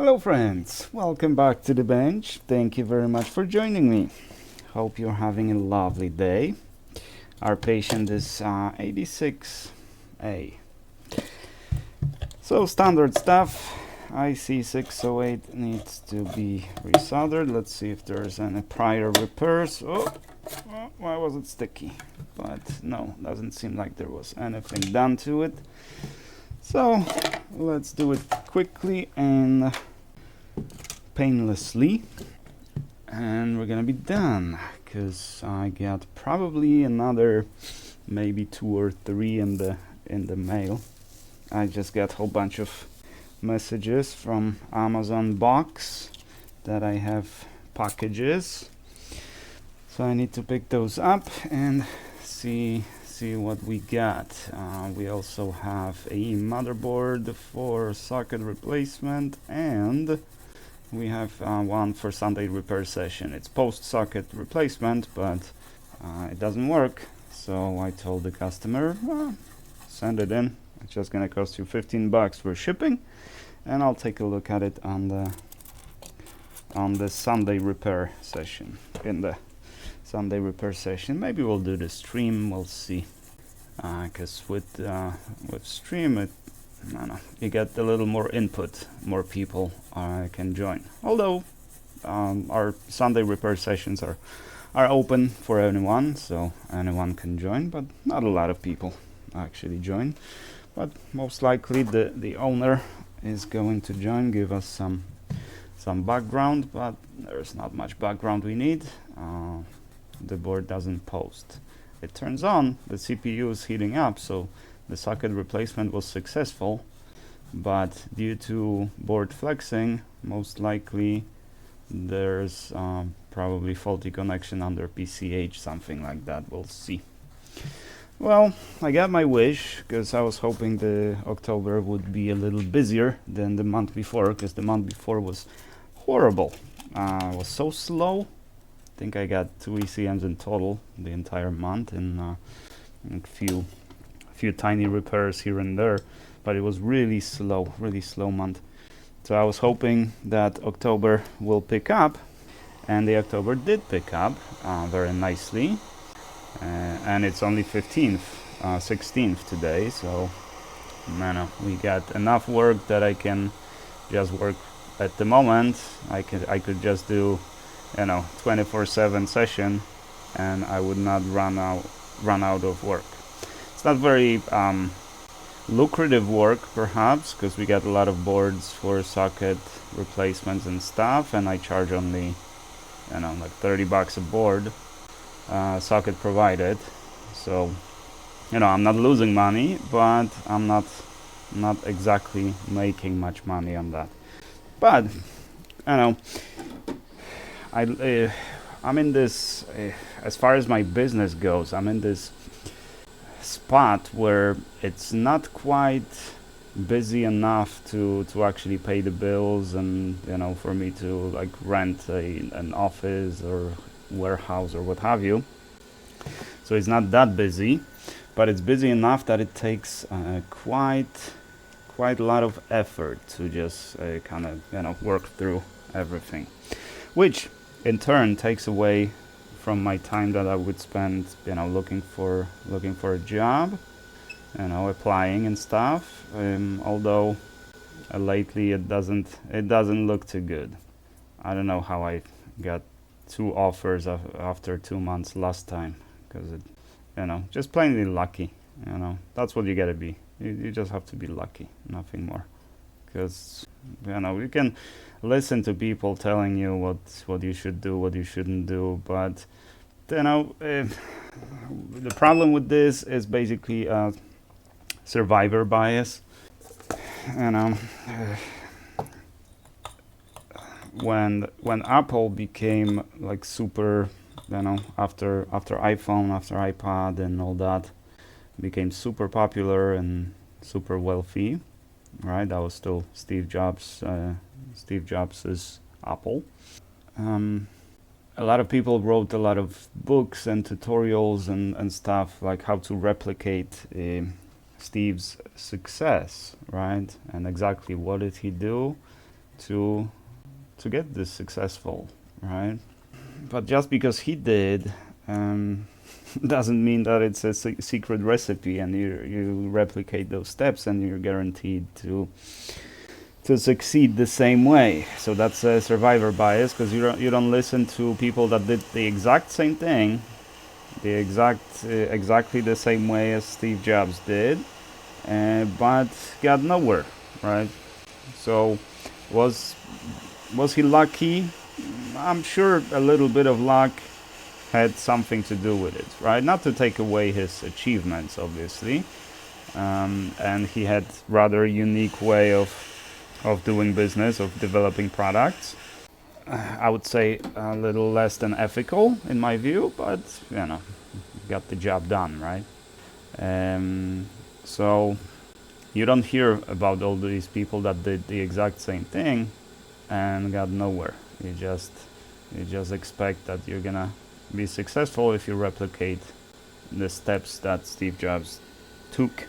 Hello friends, welcome back to the bench. Thank you very much for joining me. Hope you're having a lovely day. Our patient is 86A. So standard stuff, IC608 needs to be resoldered. Let's see if there's any prior repairs. Oh, why was it sticky? But no, doesn't seem like there was anything done to it. So let's do it quickly and painlessly, and we're gonna be done because I got probably another maybe 2 or 3 in the mail. I just got a whole bunch of messages from Amazon box that I have packages, so I need to pick those up and see what we got. We also have a motherboard for socket replacement, and we have one for Sunday repair session. It's post socket replacement, but it doesn't work, so I told the customer, send it in. It's just gonna cost you $15 for shipping, and I'll take a look at it on the Sunday repair session. In the Sunday repair session, maybe we'll do the stream. We'll see, because with stream, I don't know, you get a little more input, more people can join. Although our Sunday repair sessions are open for anyone, so anyone can join, but not a lot of people actually join. But most likely the owner is going to join, give us some background, but there's not much background we need. The board doesn't post. It turns on, the CPU is heating up, so the socket replacement was successful, but due to board flexing, most likely there's probably faulty connection under PCH, something like that. We'll see. Well, I got my wish, because I was hoping the October would be a little busier than the month before, because the month before was horrible. It was so slow. I think I got 2 ECMs in total the entire month, and a few tiny repairs here and there, but it was really slow month. So I was hoping that October will pick up, and the October did pick up very nicely, and it's only 16th today, so we got enough work that I can just work at the moment. I could just do 24/7 session, and I would not run out of work. It's not very lucrative work, perhaps, because we got a lot of boards for socket replacements and stuff, and I charge only like $30 a board, socket provided. So I'm not losing money, but I'm not exactly making much money on that. But I'm in this, as far as my business goes, I'm in this spot where it's not quite busy enough to actually pay the bills, and for me to like rent an office or warehouse or what have you. So it's not that busy, but it's busy enough that it takes quite a lot of effort to just kind of work through everything, which in turn takes away from my time that I would spend looking for a job, applying and stuff, although lately it doesn't look too good. I don't know how I got 2 offers after 2 months last time, because it just plainly lucky. That's what you gotta be. You just have to be lucky, nothing more, because you can listen to people telling you what you should do, what you shouldn't do, but the problem with this is basically survivor bias. When Apple became like super, after iPhone, after iPad and all that, became super popular and super wealthy, right? That was still Steve Jobs' Apple. A lot of people wrote a lot of books and tutorials and stuff, like how to replicate Steve's success, right? And exactly what did he do? to get this successful, right? But just because he did, doesn't mean that it's a secret recipe and you replicate those steps and you're guaranteed to succeed the same way. So that's a survivor bias, because you don't listen to people that did the exact same thing, exactly the same way as Steve Jobs did, but got nowhere, right? So was he lucky? I'm sure a little bit of luck had something to do with it, right? Not to take away his achievements, obviously, and he had rather unique way of doing business, of developing products. I would say a little less than ethical in my view, but got the job done, right? So you don't hear about all these people that did the exact same thing and got nowhere. You just expect that you're gonna be successful if you replicate the steps that Steve Jobs took,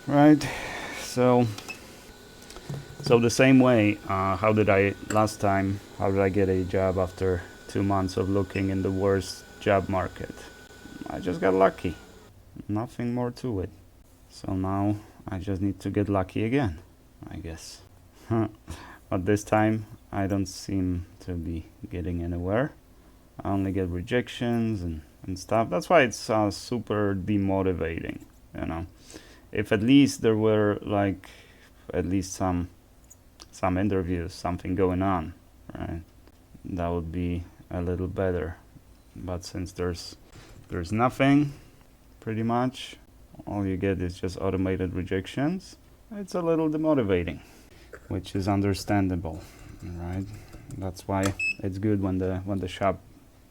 right? So the same way, how did I get a job after 2 months of looking in the worst job market? I just got lucky. Nothing more to it. So now I just need to get lucky again, I guess. But this time I don't seem to be getting anywhere. I only get rejections and stuff. That's why it's super demotivating, If at least there were at least some interviews, something going on, right? That would be a little better. But since there's nothing, pretty much, all you get is just automated rejections. It's a little demotivating, which is understandable, right? That's why it's good when the shop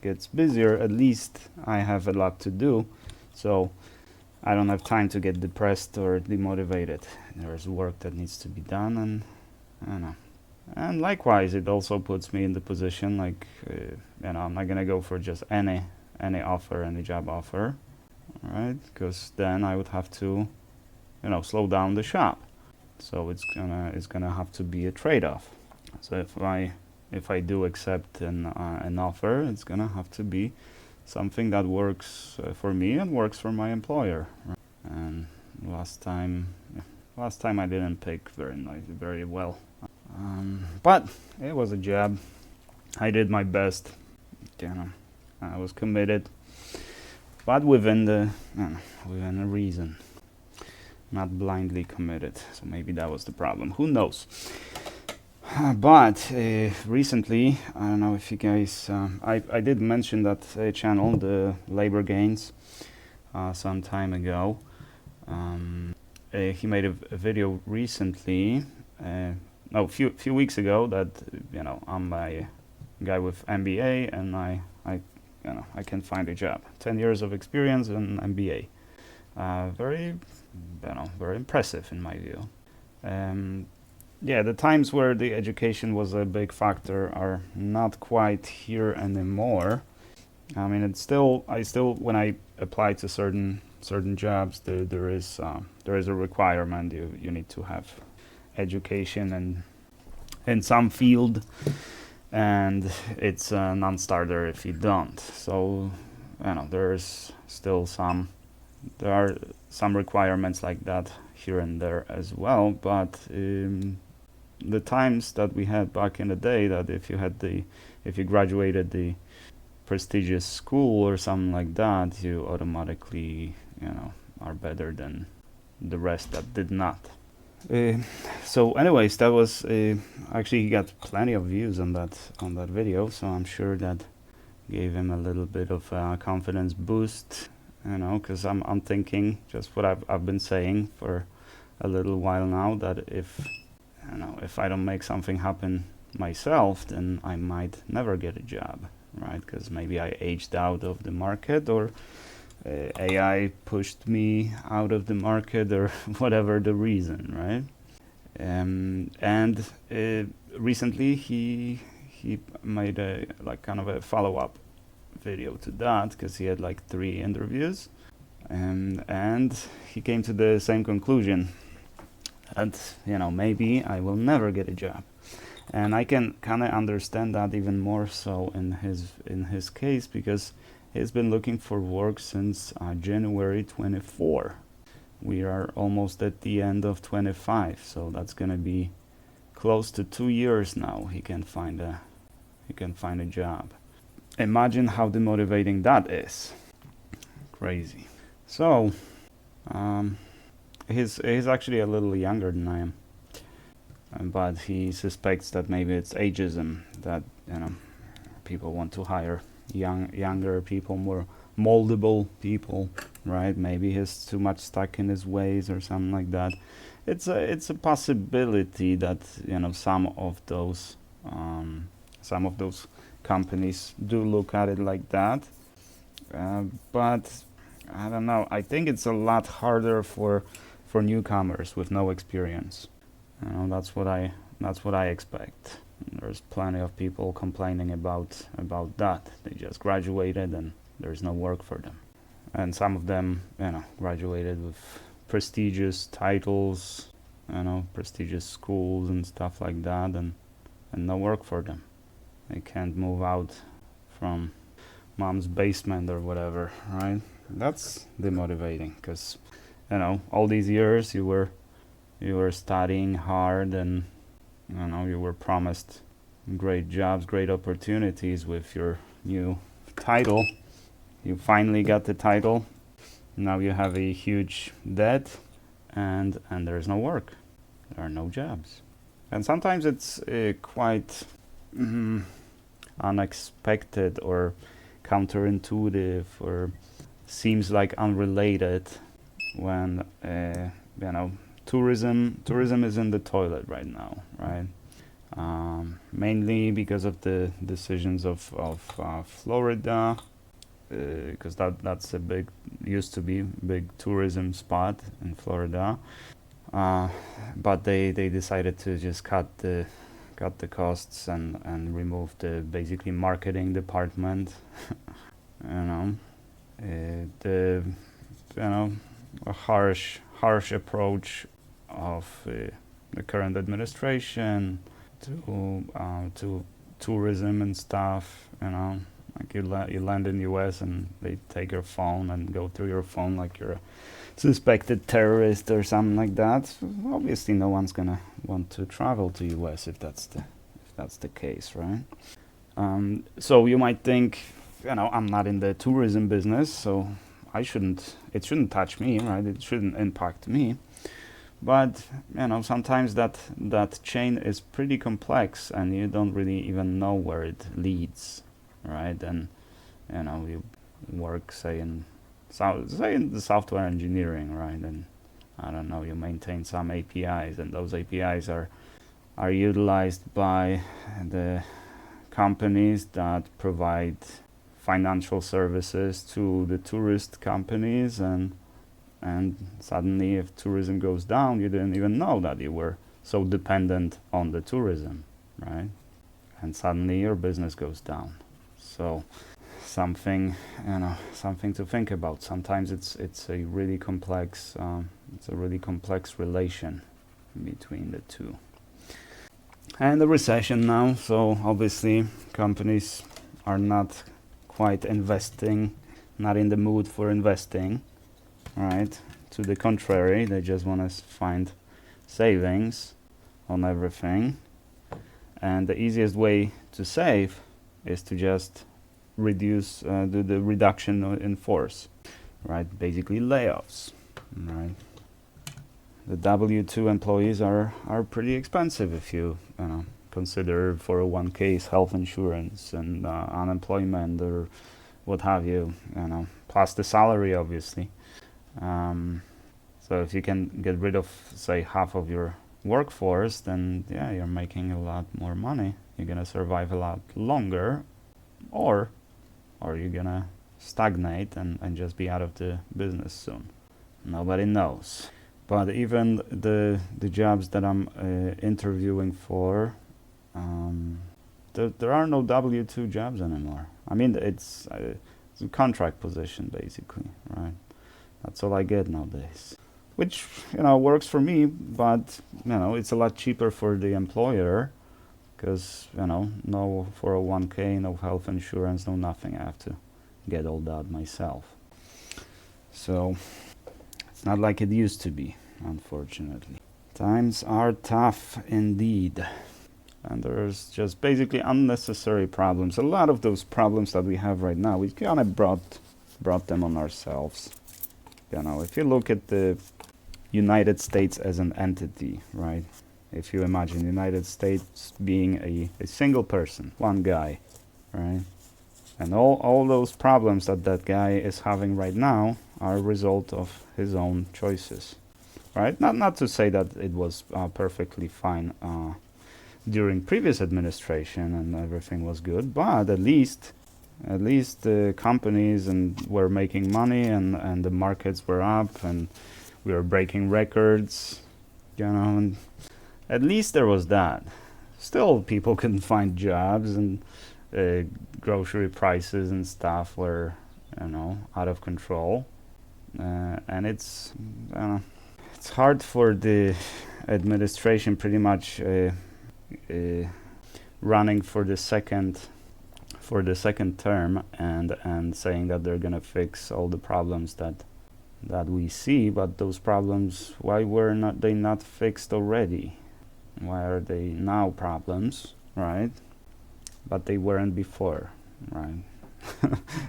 gets busier. At least I have a lot to do, so I don't have time to get depressed or demotivated. There's work that needs to be done, and I don't know. And likewise, it also puts me in the position I'm not gonna go for just any offer, any job offer, right? Because then I would have to, slow down the shop. So it's gonna have to be a trade-off. So if I do accept an offer, it's gonna have to be something that works for me and works for my employer. Right? And last time I didn't pick very well. But it was a job. I did my best. I was committed, but within a reason, not blindly committed. So maybe that was the problem. Who knows? But recently, I don't know if you guys, I did mention that channel, the labor gains, some time ago. He made a video recently, a few weeks ago, that I'm a guy with MBA and I can find a job. 10 years of experience in MBA. Very impressive in my view. The times where the education was a big factor are not quite here anymore. I mean, I still when I apply to certain jobs, there is a requirement. You need to have education and in some field, and it's a non-starter if you don't. So there are some requirements like that here and there as well, but the times that we had back in the day, that if you graduated the prestigious school or something like that, you automatically are better than the rest that did not. So anyways, that was actually, he got plenty of views on that video, so I'm sure that gave him a little bit of a confidence boost, because I'm thinking just what I've been saying for a little while now, that if I don't make something happen myself, then I might never get a job, right? Because maybe I aged out of the market, or AI pushed me out of the market, or whatever the reason, right? And recently he made a kind of a follow-up video to that, because he had 3 interviews, and he came to the same conclusion. And maybe I will never get a job. And I can kind of understand that even more so in his case, because he's been looking for work since January 24. We are almost at the end of 25, so that's gonna be close to 2 years now. He can find a job. Imagine how demotivating that is. Crazy. So he's actually a little younger than I am, but he suspects that maybe it's ageism, that people want to hire younger people, more moldable people, right? Maybe he's too much stuck in his ways or something like that. It's a possibility that some of those companies do look at it like that, but I don't know. I think it's a lot harder for newcomers with no experience. That's what I expect. There's plenty of people complaining about that. They just graduated and there's no work for them. And some of them, graduated with prestigious titles, prestigious schools and stuff like that, and no work for them. They can't move out from mom's basement or whatever, right? That's demotivating, because all these years you were studying hard, and you were promised great jobs, great opportunities with your new title. You finally got the title. Now you have a huge debt, and there's no work. There are no jobs. And sometimes it's quite unexpected or counterintuitive, or seems like unrelated, when tourism is in the toilet right now, right? Mainly because of the decisions of Florida, because that's used to be big tourism spot in Florida, but they decided to just cut the costs and remove the basically marketing department. A harsh approach of the current administration to tourism and stuff. Like you land in the US and they take your phone and go through your phone like you're a suspected terrorist or something like that. So obviously no one's gonna want to travel to US if that's the case, right? So you might think, I'm not in the tourism business, so it shouldn't touch me, right? It shouldn't impact me. But sometimes that chain is pretty complex, and you don't really even know where it leads, right? And you work, say in the software engineering, right? And I don't know, you maintain some APIs, and those APIs are utilized by the companies that provide financial services to the tourist companies, and suddenly if tourism goes down, you didn't even know that you were so dependent on the tourism, right? And suddenly your business goes down. So something to think about. Sometimes it's a really complex relation between the two. And the recession now, so obviously companies are not quite investing, not in the mood for investing, right? To the contrary, they just want to find savings on everything. And the easiest way to save is to just reduce the reduction in force, right? Basically layoffs, right? The W-2 employees are pretty expensive if you consider 401ks, health insurance, and unemployment, or what have you, plus the salary, obviously. So if you can get rid of, say, half of your workforce, then yeah, you're making a lot more money. You're gonna survive a lot longer, or you're gonna stagnate and just be out of the business soon. Nobody knows. But even the jobs that I'm interviewing for, there are no W-2 jobs anymore. I mean, it's a contract position, basically, right? That's all I get nowadays. which, you know, works for me, but, you know, it's a lot cheaper for the employer because, you know, no 401k, no health insurance, no nothing. I have to get all that myself. So it's not like it used to be, unfortunately. Times are tough indeed. And there's just basically unnecessary problems. A lot of those problems that we have right now, we kind of brought them on ourselves. You know, if you look at the United States as an entity, right? If you imagine United States being a single person, one guy, right? And all those problems that guy is having right now are a result of his own choices, right? Not to say that it was perfectly fine during previous administration and everything was good, but at least the companies were making money and the markets were up and we were breaking records, you know, and at least there was that. Still, people couldn't find jobs and grocery prices and stuff were, you know, out of control. And it's hard for the administration pretty much running for the second term and saying that they're gonna fix all the problems that we see, but those problems, why were they not fixed already? Why are they now problems, right? But they weren't before, right?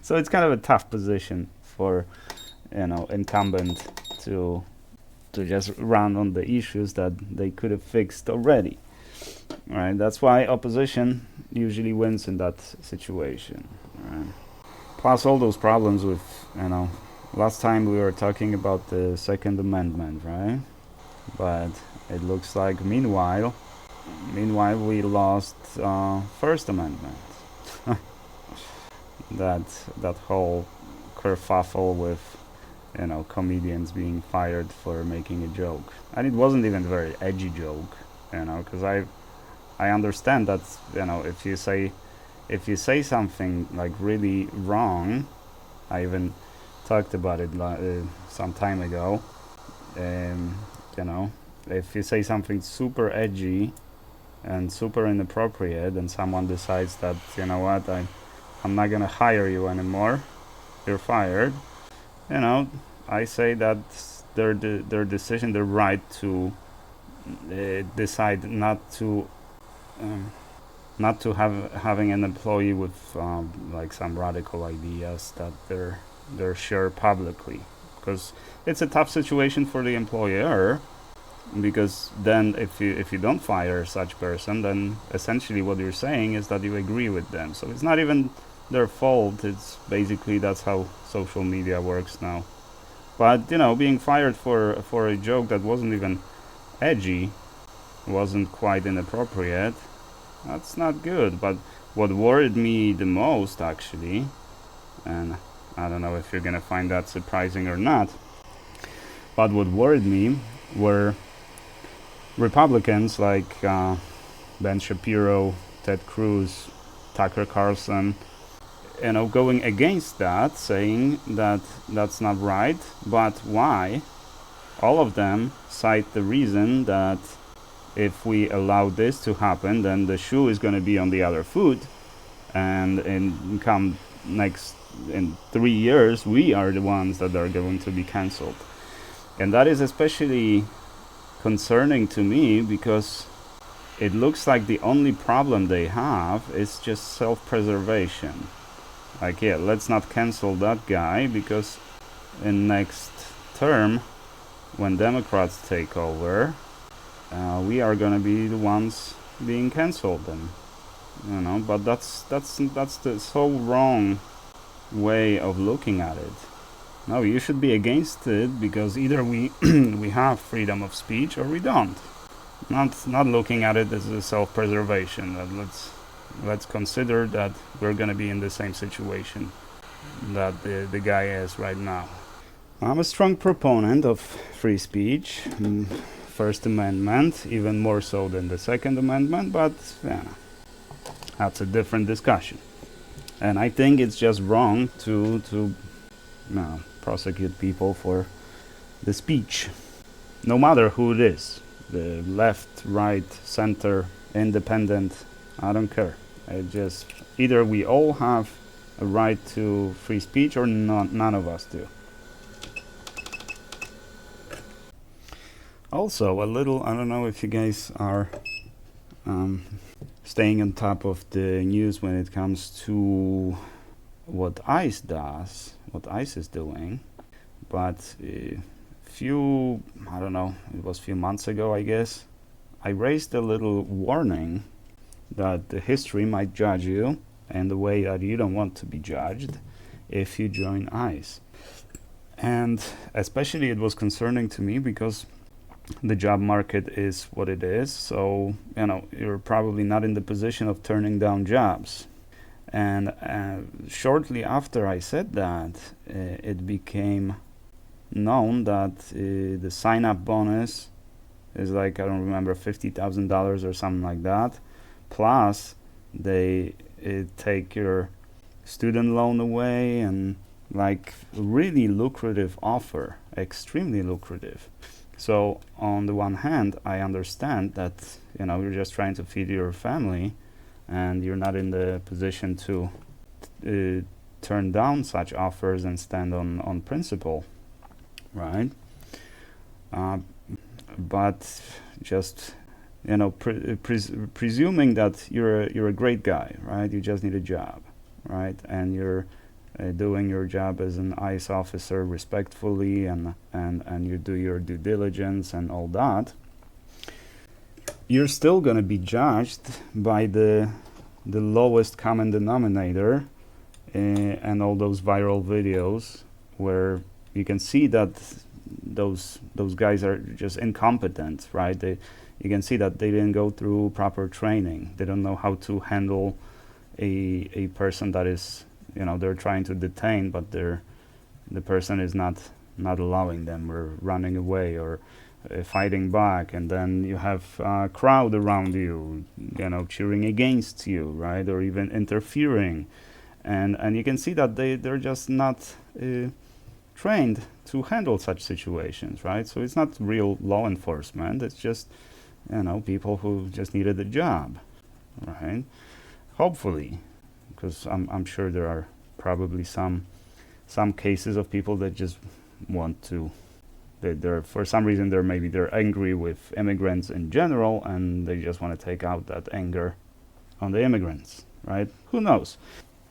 So it's kind of a tough position for, you know, incumbent to just run on the issues that they could have fixed already. Right, that's why opposition usually wins in that situation. Right? Plus all those problems with, you know, last time we were talking about the Second Amendment, right? But it looks like meanwhile we lost First Amendment. that whole kerfuffle with, you know, comedians being fired for making a joke, and it wasn't even a very edgy joke, you know, because I understand that, you know, if you say something like really wrong, I even talked about it some time ago, you know, if you say something super edgy and super inappropriate and someone decides that, you know what, I'm not gonna hire you anymore, you're fired, you know, I say that their decision, their right to decide not to having an employee with like some radical ideas that they're shared publicly, because it's a tough situation for the employer, because then if you don't fire such person, then essentially what you're saying is that you agree with them. So it's not even their fault. It's basically that's how social media works now. But, you know, being fired for a joke that wasn't even edgy, wasn't quite inappropriate, that's not good. But what worried me the most, actually, and I don't know if you're gonna find that surprising or not, but what worried me were Republicans like Ben Shapiro, Ted Cruz, Tucker Carlson, you know, going against that, saying that that's not right. But why? All of them cite the reason that if we allow this to happen, then the shoe is going to be on the other foot, and in 3 years we are the ones that are going to be cancelled. And that is especially concerning to me, because it looks like the only problem they have is just self-preservation. Like, yeah, let's not cancel that guy, because in next term, when Democrats take over, we are gonna be the ones being cancelled, and you know. But that's the so wrong way of looking at it. No, you should be against it, because either we we have freedom of speech or we don't. Not looking at it as a self-preservation. That let's consider that we're gonna be in the same situation that the guy is right now. I'm a strong proponent of free speech, First Amendment, even more so than the Second Amendment, but yeah, that's a different discussion. And I think it's just wrong to prosecute people for the speech. no matter who it is, the left, right, center, independent, I don't care. It just, either we all have a right to free speech or none of us do. Also, a little, I don't know if you guys are staying on top of the news when it comes to what ICE does, what ICE is doing, but I don't know, it was a few months ago, I guess, I raised a little warning that the history might judge you in the way that you don't want to be judged if you join ICE. And especially it was concerning to me because the job market is what it is, so you're probably not in the position of turning down jobs. And shortly after I said that, it became known that the sign-up bonus is like, I don't remember, $50,000 or something like that, plus they take your student loan away, and like really lucrative offer, extremely lucrative. So on the one hand, I understand that you're just trying to feed your family and you're not in the position to turn down such offers and stand on principle, right? But just presuming that you're a great guy, right? You just need a job, right? And you're doing your job as an ICE officer respectfully, and you do your due diligence and all that, you're still going to be judged by the lowest common denominator, and all those viral videos where you can see that those guys are just incompetent, right? You can see that they didn't go through proper training. They don't know how to handle a person that is, they're trying to detain, but the person is not allowing them, or running away, or fighting back, and then you have a crowd around you, cheering against you, right, or even interfering, and you can see that they're just not trained to handle such situations, right? So it's not real law enforcement. It's just people who just needed a job, right? Hopefully, because I'm sure there are probably some cases of people that just want to, they're for some reason they're angry with immigrants in general, and they just want to take out that anger on the immigrants, right? Who knows?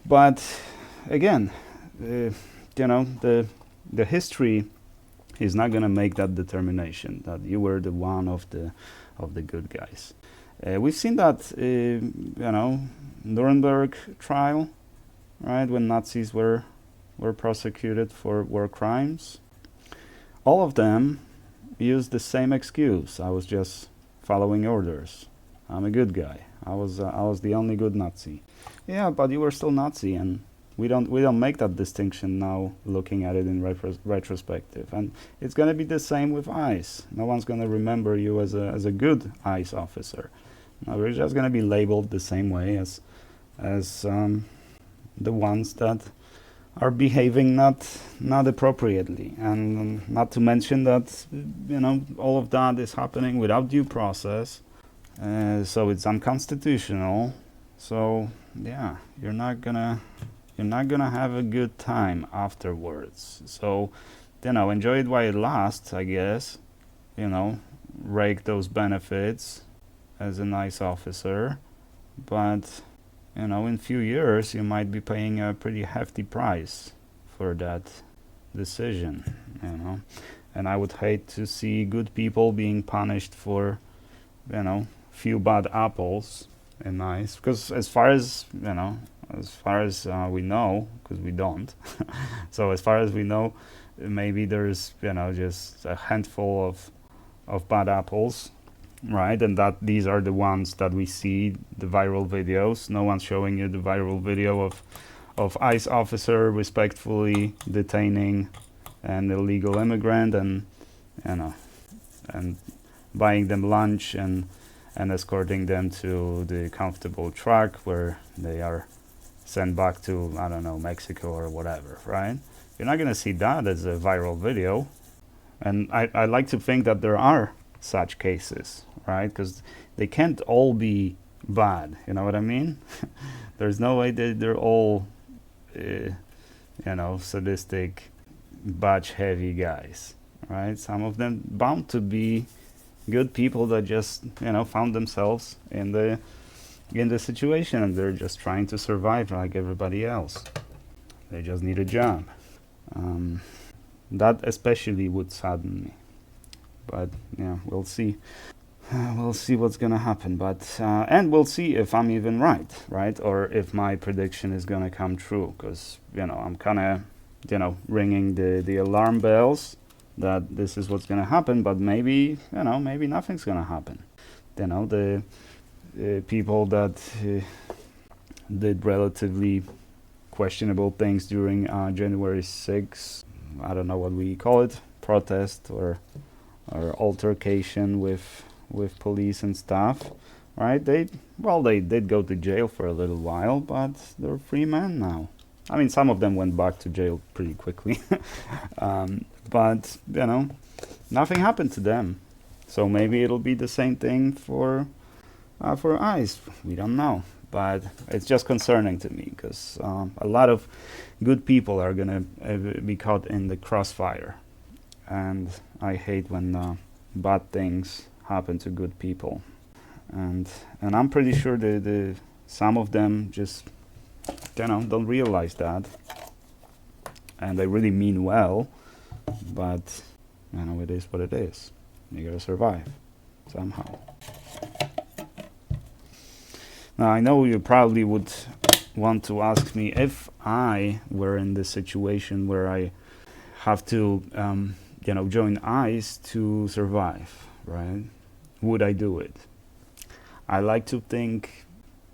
But again, the history is not going to make that determination that you were the one of the good guys. We've seen that, Nuremberg trial, right, when Nazis were prosecuted for war crimes. All of them used the same excuse: I was just following orders. I'm a good guy. I was the only good Nazi. Yeah, but you were still Nazi, and we don't make that distinction now, looking at it in retrospective. And it's going to be the same with ICE. No one's going to remember you as a good ICE officer. No, we're just going to be labeled the same way as the ones that are behaving not appropriately, and not to mention that all of that is happening without due process, so it's unconstitutional. So yeah, you're not gonna have a good time afterwards. So enjoy it while it lasts, I guess. Rake those benefits as a nice officer, but in a few years you might be paying a pretty hefty price for that decision, and I would hate to see good people being punished for few bad apples in ICE, because as far as we know, because we don't so as far as we know, maybe there's just a handful of bad apples, right? And that these are the ones that we see, the viral videos. No one's showing you the viral video of ICE officer respectfully detaining an illegal immigrant and buying them lunch and escorting them to the comfortable truck where they are sent back to, I don't know, Mexico or whatever, right? You're not going to see that as a viral video. And I like to think that there are such cases, right? Because they can't all be bad, you know what I mean? There's no way that they're all, sadistic, badge-heavy guys, right? Some of them bound to be good people that just, found themselves in the situation, and they're just trying to survive like everybody else. They just need a job. That especially would sadden me. But yeah, we'll see. We'll see what's gonna happen. But and we'll see if I'm even right, or if my prediction is gonna come true. Because I'm kind of ringing the alarm bells that this is what's gonna happen. But maybe maybe nothing's gonna happen. The people that did relatively questionable things during January 6th, I don't know what we call it, protest or altercation with police and stuff, right? They did go to jail for a little while, but they're free men now. I mean, some of them went back to jail pretty quickly, but nothing happened to them. So maybe it'll be the same thing for ICE. We don't know, but it's just concerning to me because a lot of good people are gonna be caught in the crossfire, and I hate when bad things happen to good people, and I'm pretty sure the some of them just don't realize that, and they really mean well, but it is what it is. You gotta survive somehow. Now I know you probably would want to ask me, if I were in this situation where I have to join ICE to survive, right? Would I do it? I like to think,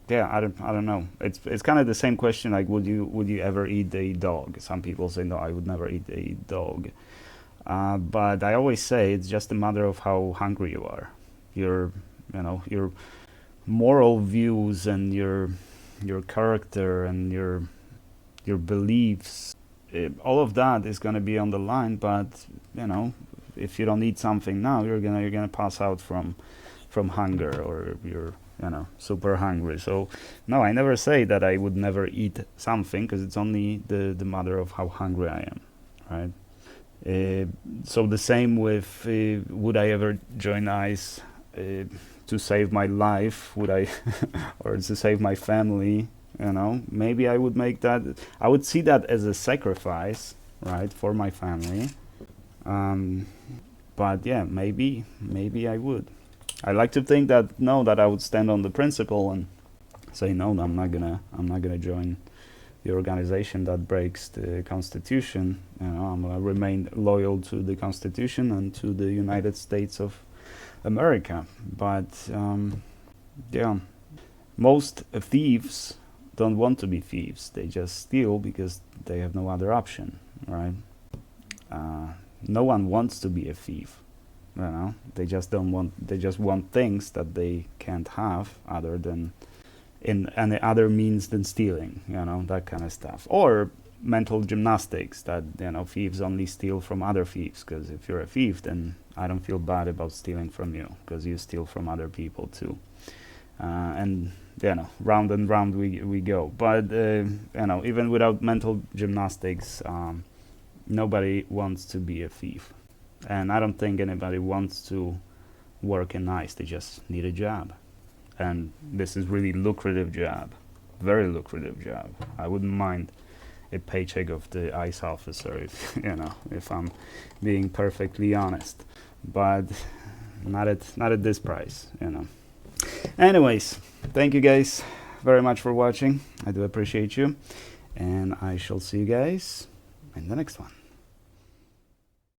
I don't know. It's kind of the same question like, would you ever eat a dog? Some people say no, I would never eat a dog. But I always say it's just a matter of how hungry you are. Your moral views and your character and your beliefs, all of that is going to be on the line. But if you don't eat something now, you're gonna pass out from hunger, or you're super hungry. So no, I never say that I would never eat something, because it's only the matter of how hungry I am, right? So the same with would I ever join ICE to save my life? Would I or to save my family? Maybe I would make that. I would see that as a sacrifice, right, for my family. But yeah, maybe I would. I like to think that I would stand on the principle and say no, I'm not gonna join the organization that breaks the Constitution. I'm gonna remain loyal to the Constitution and to the United States of America. But most thieves don't want to be thieves. They just steal because they have no other option, right? No one wants to be a thief. They just want things that they can't have other than in any other means than stealing, that kind of stuff. Or mental gymnastics, that thieves only steal from other thieves, because if you're a thief, then I don't feel bad about stealing from you, because you steal from other people too. And round and round we go. But even without mental gymnastics, nobody wants to be a thief, and I don't think anybody wants to work in ICE. They just need a job, and this is really lucrative job, very lucrative job. I wouldn't mind a paycheck of the ICE officer, if I'm being perfectly honest, but not at this price. Anyways, thank you guys very much for watching. I do appreciate you, and I shall see you guys in the next one.